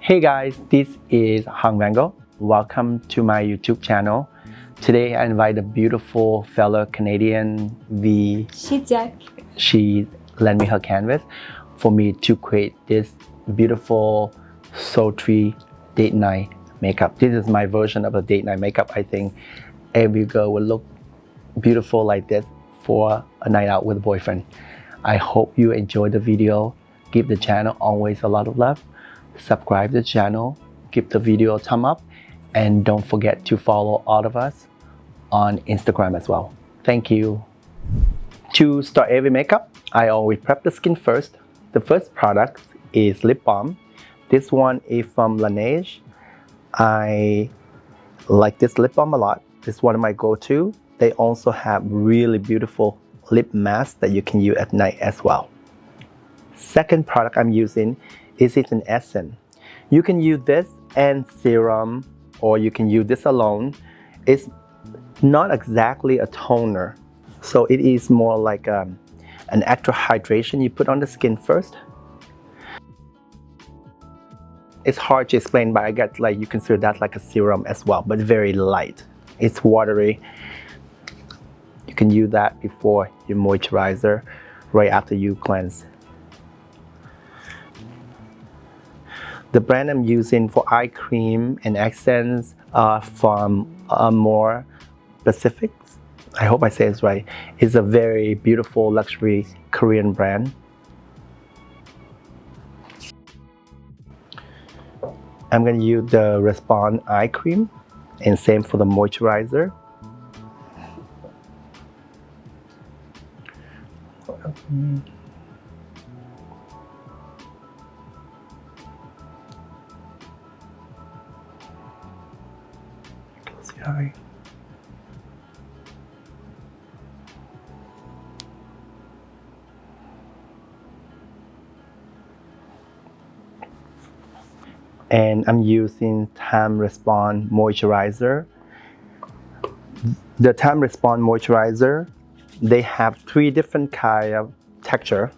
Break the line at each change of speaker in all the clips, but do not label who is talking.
Hey guys, this is Vanngo. Welcome to my YouTube channel. Today I invite a beautiful fellow Canadian V. She lent me her canvas for me to create this beautiful sultry date night makeup. This is my version of a date night makeup. I think every girl will look beautiful like this for a night out with a boyfriend. I hope you enjoy the video. Give the channel always a lot of love. Subscribe to the channel, give the video a thumb up, and don't forget to follow all of us on Instagram as well. Thank you. To start every makeup, I always prep the skin first. The first product is lip balm. This one is from Laneige. I like this lip balm a lot. This is one of my go-to. They also have really beautiful lip mask that you can use at night as well. Second product I'm using is an essence. You can use this and serum, or you can use this alone. It's not exactly a toner, so it is more like an extra hydration you put on the skin first. It's hard to explain, but I guess like you consider that like a serum as well, but very light. It's watery. You can use that before your moisturizer, right after you cleanse. The brand I'm using for eye cream and accents are from More Pacific. I hope I say it's right. It's a very beautiful luxury Korean brand. I'm going to use the Respond eye cream, and same for the moisturizer. Close your eye. And I'm using Time Respond moisturizer. The Time Respond moisturizer, they have 3 different kind of texture.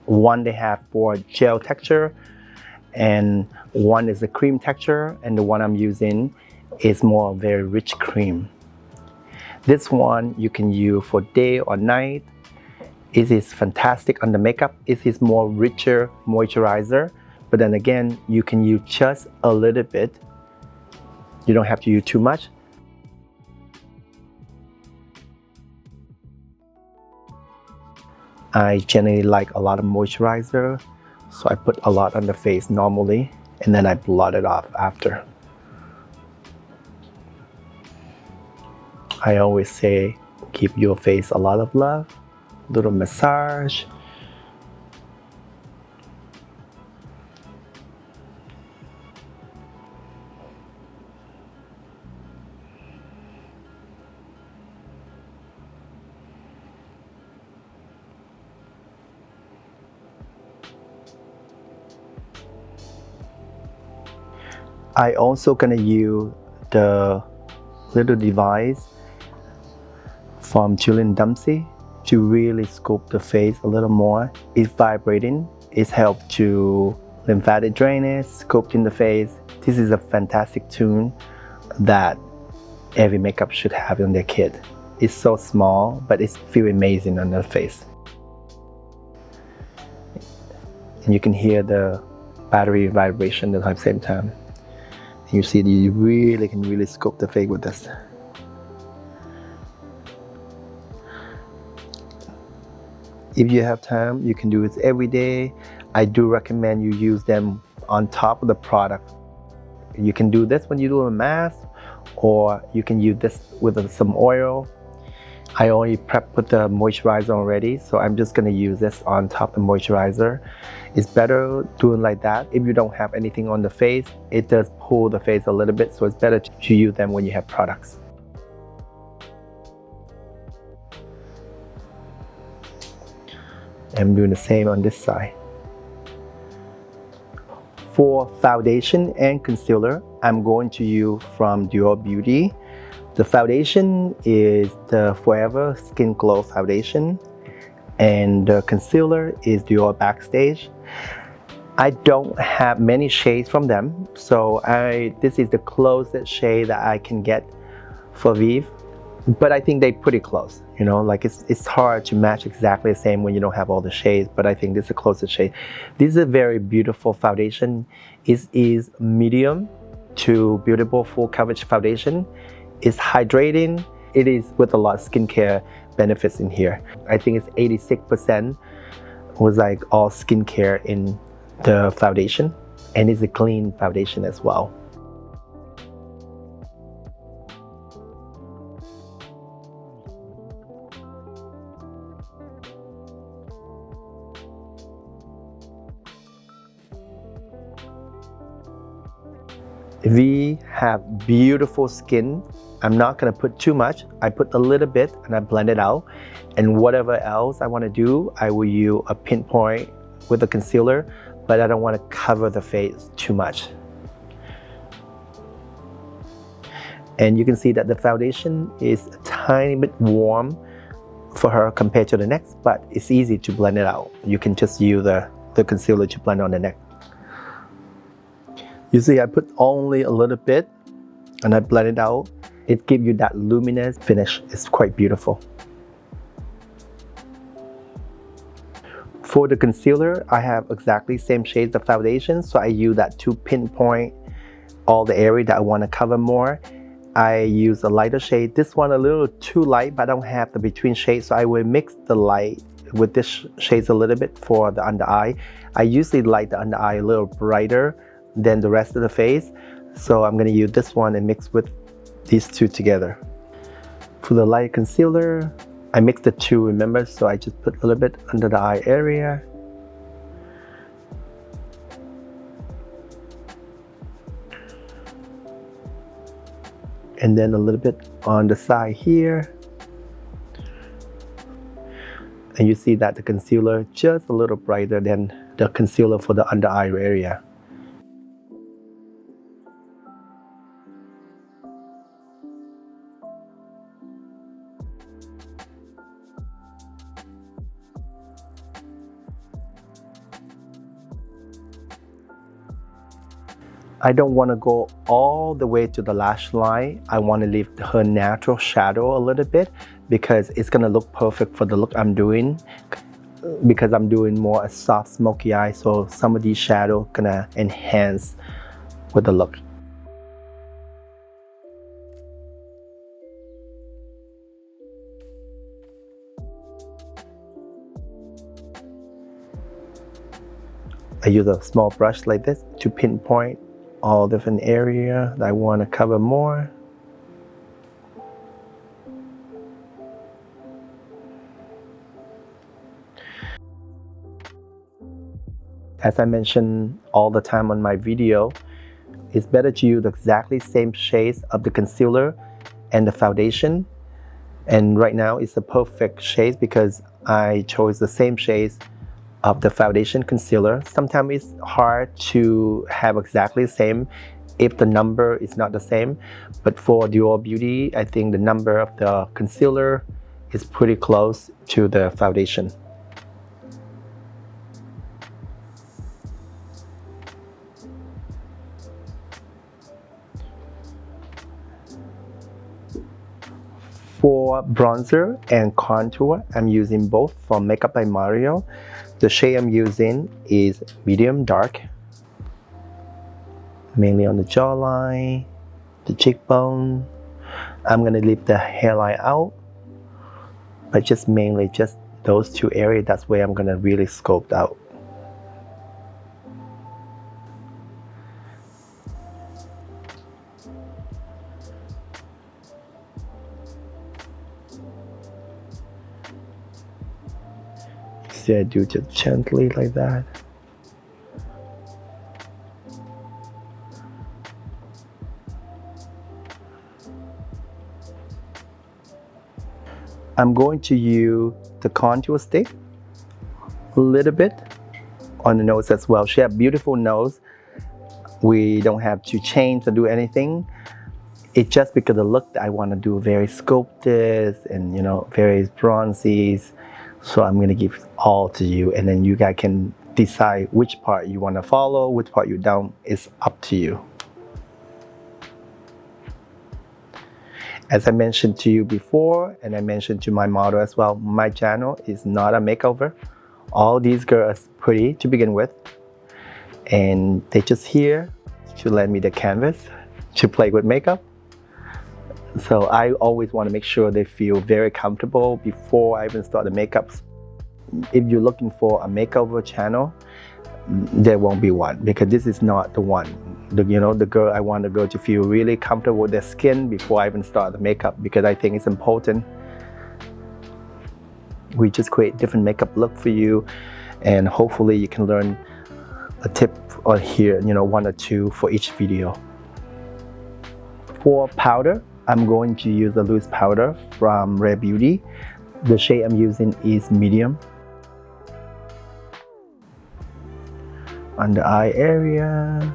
One they have for gel texture, and one is a cream texture, and the one I'm using is more very rich cream. This one you can use for day or night. It is fantastic on the makeup. It is more richer moisturizer, but then again you can use just a little bit. You don't have to use too much. I generally like a lot of moisturizer, so I put a lot on the face normally, and then I blot it off after. I always say, give your face a lot of love, little massage. I also gonna use the little device from Julian Dempsey to really scoop the face a little more. It's vibrating. It's helped to lymphatic drainage, sculpting the face. This is a fantastic tool that every makeup should have on their kit. It's so small, but it feels amazing on their face. And you can hear the battery vibration at the same time. You see, you really can scoop the face with this. If you have time, you can do it every day. I do recommend you use them on top of the product. You can do this when you do a mask, or you can use this with some oil. I already put the moisturizer already, so I'm just gonna use this on top of the moisturizer. It's better doing like that. If you don't have anything on the face, it does pull the face a little bit, so it's better to use them when you have products. I'm doing the same on this side. For foundation and concealer, I'm going to use from Dior Beauty. The foundation is the Forever Skin Glow Foundation, and the concealer is Dior Backstage. I don't have many shades from them, so this is the closest shade that I can get for Vive. But I think they're pretty close, you know, like it's hard to match exactly the same when you don't have all the shades, but I think this is the closest shade. This is a very beautiful foundation. It is medium to beautiful full coverage foundation. It's hydrating. It is with a lot of skincare benefits in here. I think it's 86% was like all skincare in the foundation, and it's a clean foundation as well. We have beautiful skin. I'm not gonna put too much. I put a little bit and I blend it out. And whatever else I wanna do, I will use a pinpoint with a concealer, but I don't wanna cover the face too much. And you can see that the foundation is a tiny bit warm for her compared to the next, but it's easy to blend it out. You can just use the concealer to blend on the neck. You see, I put only a little bit and I blend it out. It gives you that luminous finish. It's quite beautiful. For the concealer, I have exactly same shades of foundation, so I use that to pinpoint all the area that I want to cover more. I use a lighter shade. This one a little too light, but I don't have the between shades, so I will mix the light with this shades a little bit for the under eye. I usually like the under eye a little brighter than the rest of the face, so I'm going to use this one and mix with these two together. For the light concealer, I mix the two, remember, so I just put a little bit under the eye area. And then a little bit on the side here. And you see that the concealer just a little brighter than the concealer for the under eye area. I don't want to go all the way to the lash line. I want to leave her natural shadow a little bit because it's going to look perfect for the look I'm doing, because I'm doing more a soft smoky eye, so some of these shadows gonna enhance with the look. I use a small brush like this to pinpoint all different area that I want to cover more. As I mentioned all the time on my video, it's better to use exactly same shades of the concealer and the foundation. And right now it's the perfect shades because I chose the same shades of the foundation concealer. Sometimes it's hard to have exactly the same if the number is not the same, but for Dual Beauty, I think the number of the concealer is pretty close to the foundation. For bronzer and contour, I'm using both from Makeup by Mario. The shade I'm using is medium dark, mainly on the jawline, the cheekbone. I'm gonna leave the hairline out, but just mainly just those two areas. That's where I'm gonna really sculpt out. See, I do just gently like that. I'm going to use the contour stick a little bit on the nose as well. She has a beautiful nose. We don't have to change or do anything. It's just because the look that I want to do very sculpted and, you know, very bronzy. So I'm going to give all to you, and then you guys can decide which part you want to follow, which part you don't. It's up to you. As I mentioned to you before, and I mentioned to my model as well, my channel is not a makeover. All these girls are pretty to begin with, and they just here to lend me the canvas to play with makeup. So I always want to make sure they feel very comfortable before I even start the makeups. If you're looking for a makeover channel, there won't be one, because this is not the one. I want the girl to feel really comfortable with their skin before I even start the makeup, because I think it's important. We just create different makeup look for you, and hopefully you can learn a tip or here, 1 or 2 for each video. For powder, I'm going to use a loose powder from Rare Beauty. The shade I'm using is medium. On the eye area.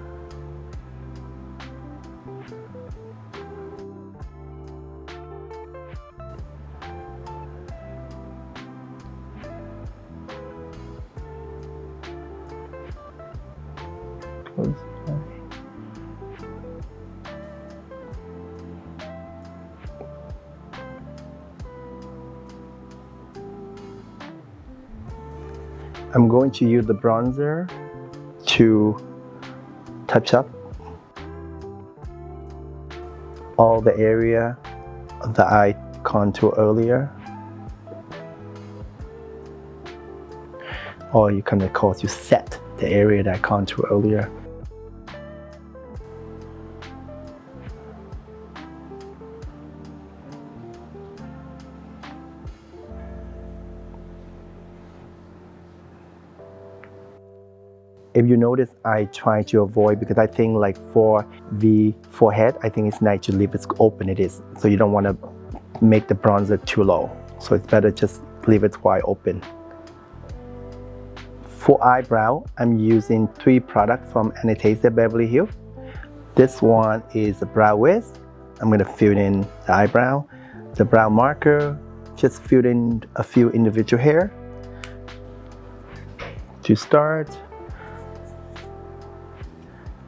I'm going to use the bronzer to touch up all the area of the eye contour earlier. Or you can, of course, you set the area that I contour earlier. If you notice, I try to avoid, because I think like for the forehead, I think it's nice to leave it open it is. So you don't want to make the bronzer too low. So it's better just leave it wide open. For eyebrow, I'm using 3 products from Anastasia Beverly Hills. This one is the brow wiz. I'm going to fill in the eyebrow. The brow marker, just fill in a few individual hair. To start,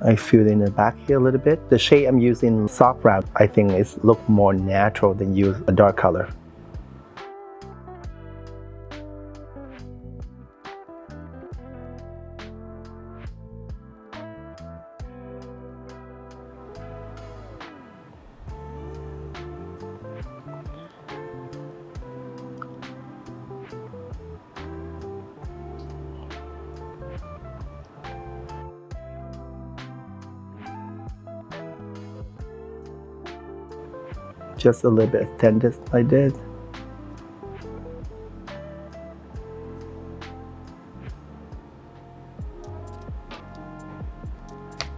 I fill in the back here a little bit. The shade I'm using, soft brown, I think it's look more natural than use a dark color. Just a little bit extended like this.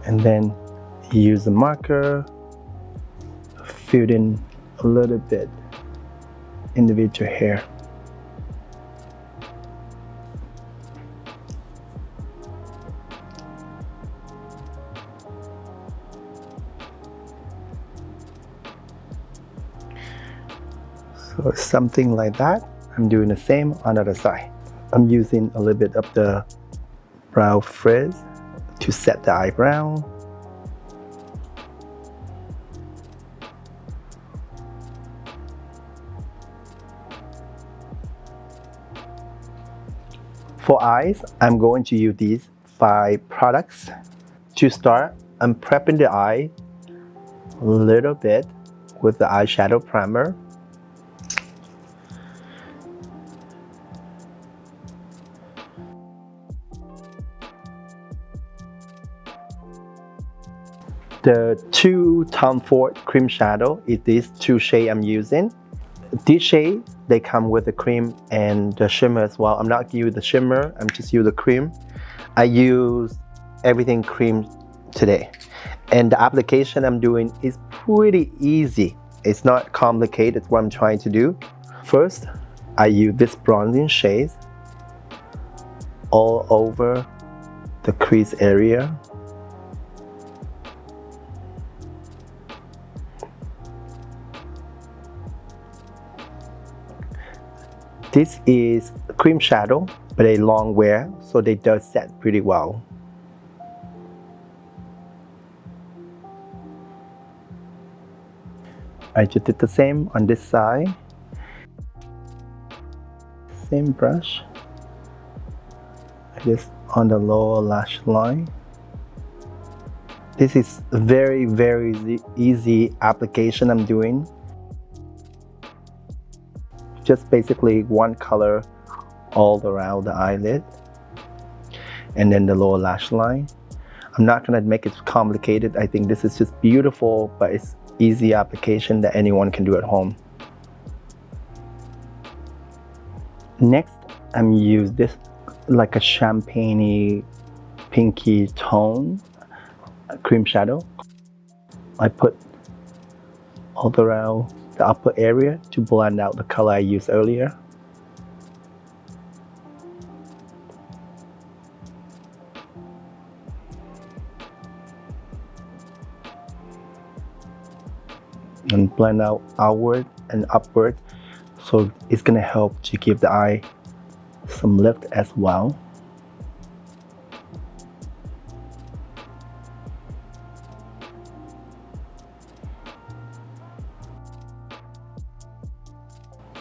And then use the marker, fill in a little bit individual hair. So something like that. I'm doing the same on the other side. I'm using a little bit of the brow frizz to set the eyebrow. For eyes, I'm going to use these 5 products. To start, I'm prepping the eye a little bit with the eyeshadow primer. The 2 Tom Ford cream shadow is these 2 shades I'm using. These shades, they come with the cream and the shimmer as well. I'm not using the shimmer, I'm just using the cream. I use everything cream today. And the application I'm doing is pretty easy. It's not complicated what I'm trying to do. First, I use this bronzing shade all over the crease area. This is cream shadow. but they long wear, so they do set pretty well. I just did the same on this side. Same brush. Just on the lower lash line. This is very easy application I'm doing. Just basically one color all around the eyelid and then the lower lash line. I'm not gonna make it complicated. I think this is just beautiful, but it's easy application that anyone can do at home. Next, I'm use this like a champagne-y pinky tone cream shadow. I put all around the upper area to blend out the color I used earlier. And blend out outward and upward, so it's gonna help to give the eye some lift as well.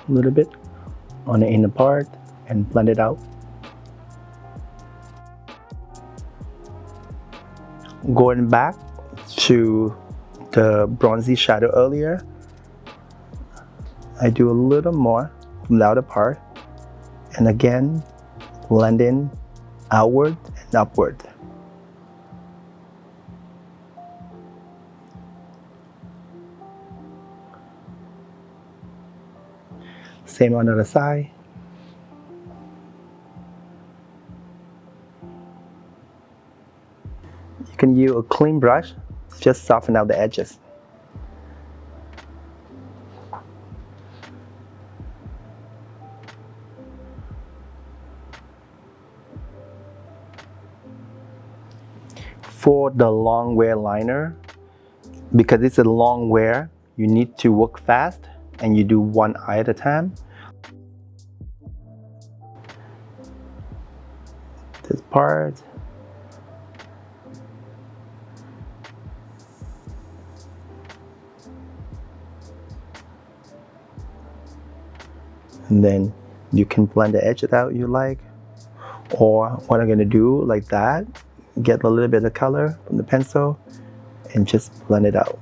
A little bit on the inner part and blend it out. Going back to the bronzy shadow earlier, I do a little more from the outer part, and again blend in outward and upward. Same on the other side. You can use a clean brush, just soften out the edges. For the long wear liner, because it's a long wear, you need to work fast and you do one eye at a time. This part. And then you can blend the edges out you like, or what I'm gonna do like that, get a little bit of color from the pencil and just blend it out.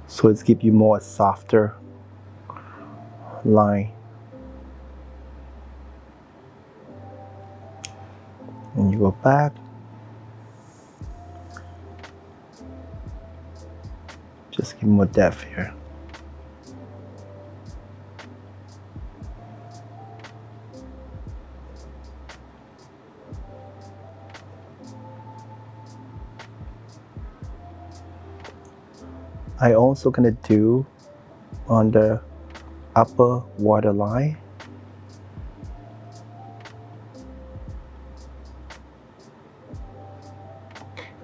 So it's give you more softer line. And you go back. Just give more depth here. I also gonna do on the upper waterline.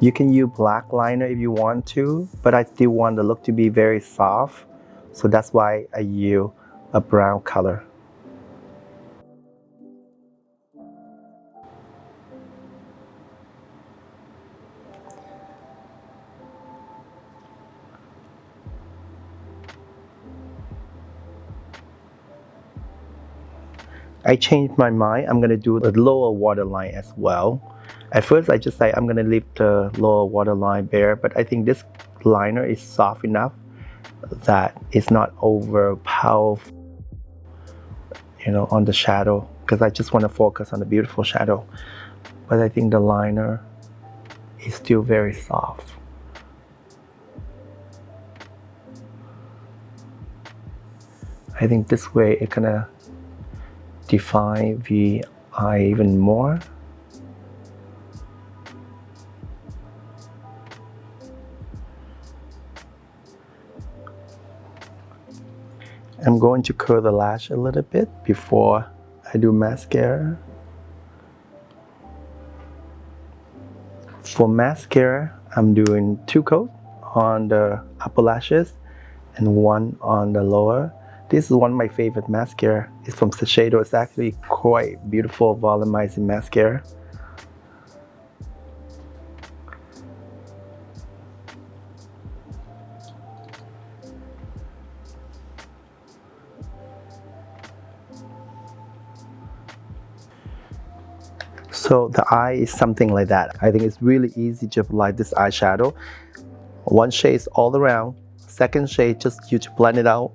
You can use black liner if you want to, but I still want the look to be very soft, so that's why I use a brown color. I changed my mind. I'm gonna do the lower waterline as well. At first I just say I'm gonna leave the lower waterline bare, but I think this liner is soft enough that it's not over powerful, you know, on the shadow, because I just want to focus on the beautiful shadow. But I think the liner is still very soft. I think this way it's gonna define the eye even more. I'm going to curl the lash a little bit before I do mascara. For mascara, I'm doing 2 coats on the upper lashes and one on the lower. This is one of my favorite mascara. It's from Shiseido. It's actually quite beautiful volumizing mascara. So the eye is something like that. I think it's really easy to apply this eyeshadow. One shade is all around. Second shade, just you to blend it out.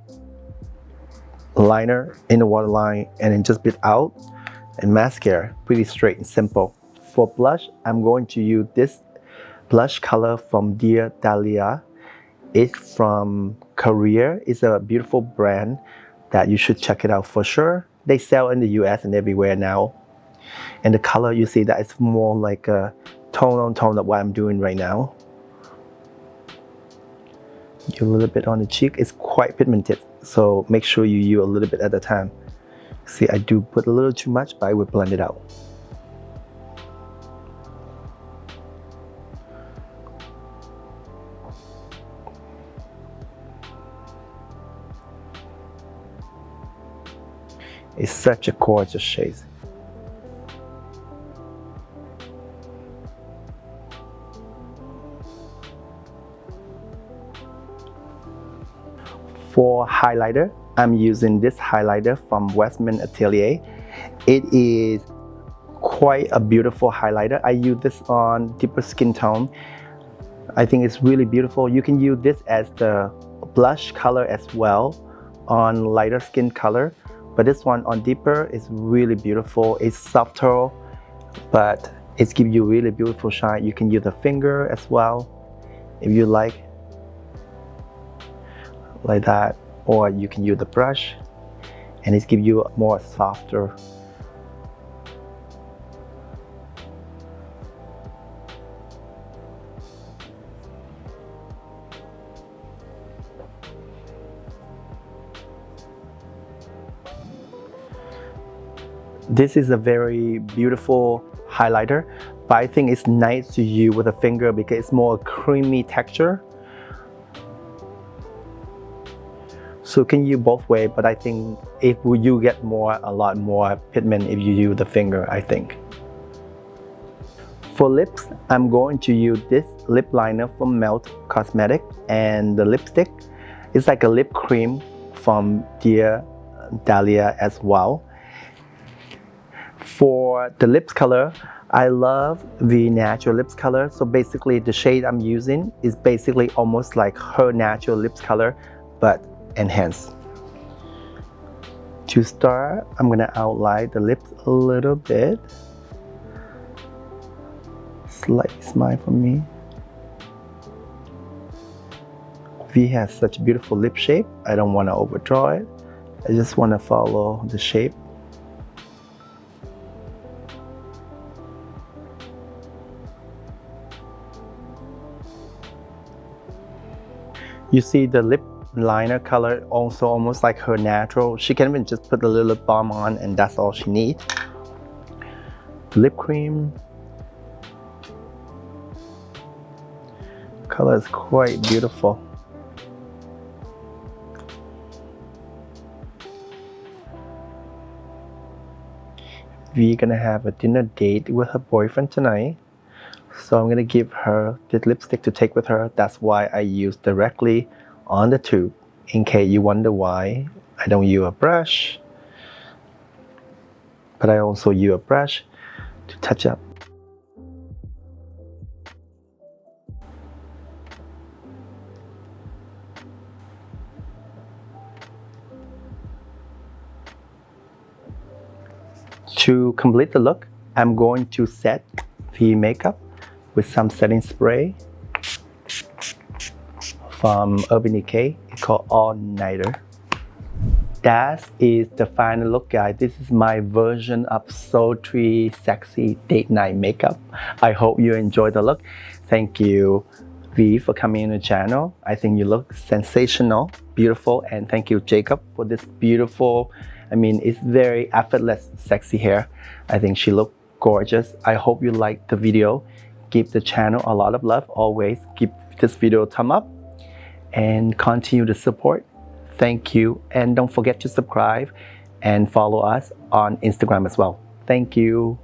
Liner in the waterline and then just bit out. And mascara, pretty straight and simple. For blush, I'm going to use this blush color from Dear Dahlia. It's from Korea. It's a beautiful brand that you should check it out for sure. They sell in the US and everywhere now. And the color, you see that it's more like a tone on tone of what I'm doing right now. A little bit on the cheek. It's quite pigmented, so make sure you use a little bit at a time. See, I do put a little too much, but I will blend it out. It's such a gorgeous shade. For highlighter, I'm using this highlighter from Westman Atelier. It is quite a beautiful highlighter. I use this on deeper skin tone. I think it's really beautiful. You can use this as the blush color as well on lighter skin color. But this one on deeper is really beautiful. It's softer, but it gives you really beautiful shine. You can use the finger as well if you like that, or you can use the brush and it gives you a more softer. This is a very beautiful highlighter, but I think it's nice to use with a finger because it's more creamy texture. So you can use both ways, but I think you get a lot more pigment if you use the finger, I think. For lips, I'm going to use this lip liner from Melt Cosmetics, and the lipstick is like a lip cream from Dear Dahlia as well. For the lips color, I love the natural lips color. So basically the shade I'm using is basically almost like her natural lips color, but enhanced. To start, I'm gonna outline the lips a little bit. Slight smile for me. V has such a beautiful lip shape. I don't want to overdraw it. I just want to follow the shape. You see the lip liner color also almost like her natural. She can even just put a little lip balm on and that's all she needs. Lip cream. Color is quite beautiful. We're gonna have a dinner date with her boyfriend tonight. So I'm gonna give her this lipstick to take with her. That's why I use directly on the tube. In case you wonder why I don't use a brush, but I also use a brush to touch up. To complete the look, I'm going to set the makeup with some setting spray from Urban Decay. It's called All Nighter. That is the final look, guys. This is my version of sultry, sexy date night makeup. I hope you enjoyed the look. Thank you, V, for coming in the channel. I think you look sensational, beautiful, and thank you, Jacob, for this beautiful, it's very effortless, sexy hair. I think she looked gorgeous. I hope you liked the video. Give the channel a lot of love always. Give this video a thumb up. and continue to support. Thank you. And don't forget to subscribe and follow us on Instagram as well. Thank you.